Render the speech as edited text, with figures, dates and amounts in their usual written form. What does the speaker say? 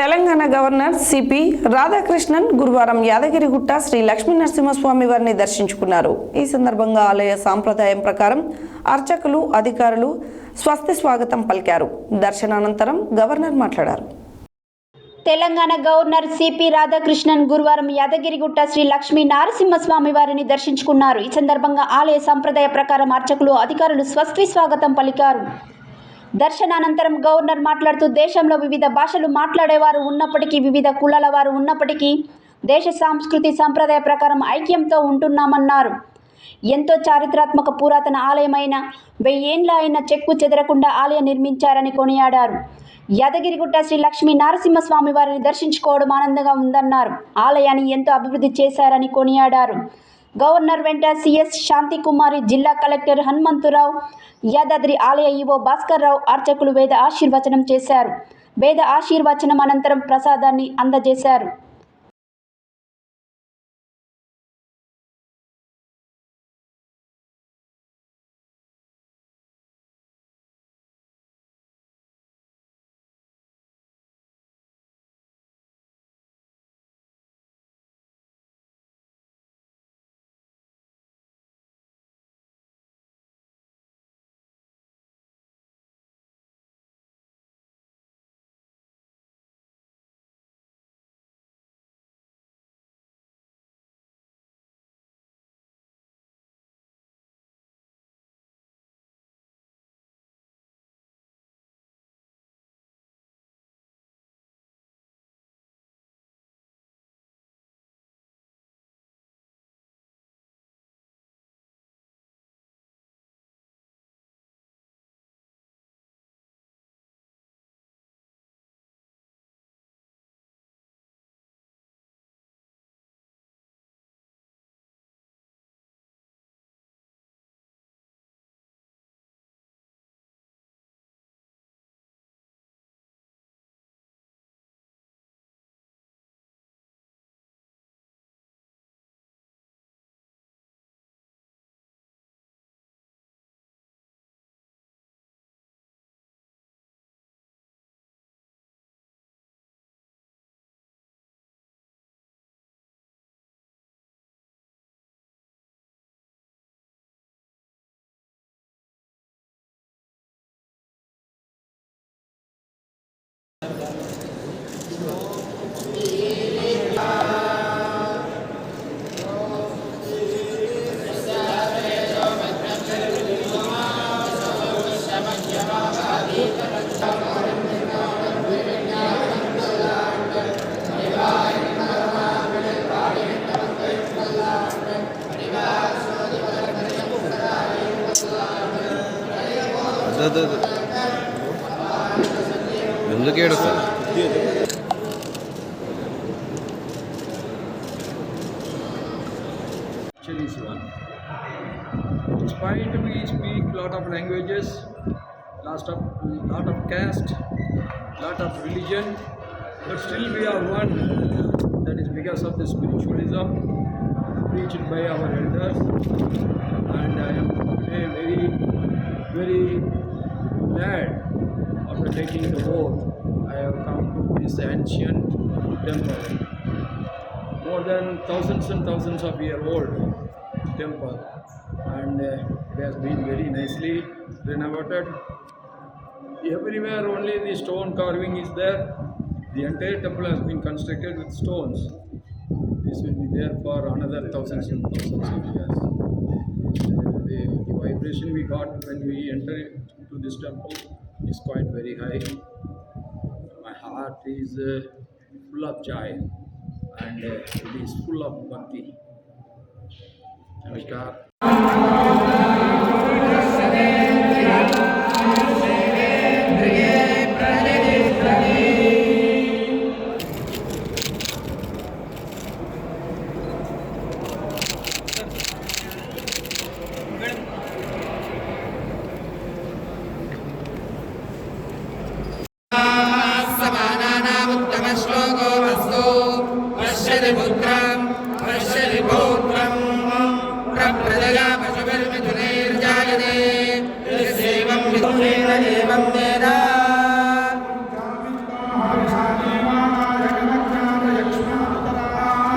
Telangana governor CP Radhakrishnan గురువారం యాదగిరిగుట్ట శ్రీ లక్ష్మీ నరసింహస్వామి వారిని దర్శించుకున్నారు. ఈ సందర్భంగా ఆలయ సాంప్రదాయం ప్రకారం అర్చకులు, అధికారులు స్వస్తి స్వాగతం పలికారు. దర్శనానంతరం గవర్నర్ మాట్లాడారు. తెలంగాణ గవర్నర్ సిపి రాధాకృష్ణన్ గురువారం యాదగిరిగుట్ట శ్రీ లక్ష్మీ నరసింహస్వామి వారిని దర్శించుకున్నారు. ఈ సందర్భంగా ఆలయ సంప్రదాయ ప్రకారం అర్చకులు, అధికారులు స్వస్తి స్వాగతం పలికారు. దర్శనానంతరం గవర్నర్ మాట్లాడుతూ, దేశంలో వివిధ భాషలు మాట్లాడేవారు ఉన్నప్పటికీ, వివిధ కులాల వారు ఉన్నప్పటికీ దేశ సంస్కృతి సంప్రదాయ ప్రకారం ఐక్యంతో ఉంటున్నామన్నారు. ఎంతో చారిత్రాత్మక పురాతన ఆలయమైన 1000 ఏండ్ల అయిన చెక్కు చెదరకుండా ఆలయం నిర్మించారని కొనియాడారు. యాదగిరిగుట్ట శ్రీ లక్ష్మీ నరసింహస్వామి వారిని దర్శించుకోవడం ఆనందంగా ఉందన్నారు. ఆలయాన్ని ఎంతో అభివృద్ధి చేశారని కొనియాడారు. గవర్నర్ వెంట సిఎస్ శాంతికుమారి, జిల్లా కలెక్టర్ హనుమంతురావు, యాదాద్రి ఆలయ ఈవో భాస్కర్ రావు, అర్చకులు వేద ఆశీర్వచనం చేశారు. వేద ఆశీర్వచనం అనంతరం ప్రసాదాన్ని అందజేశారు. ఎందుకు ఏడుస్తారు? Despite we speak lot of languages, lot of caste, lot of religion, but still we are one. That is because of the spiritualism preached by our elders, and I am today very glad after taking the oath. I have come to this ancient temple, more than thousands and thousands of year old temple, and it has been very nicely renovated. Everywhere only the stone carving is there. The entire temple has been constructed with stones. This will be there for another thousands and thousands of years. The vibration we got when we enter to this temple is quite very high. My heart is full of joy, and it is full of bhakti. Namaskar.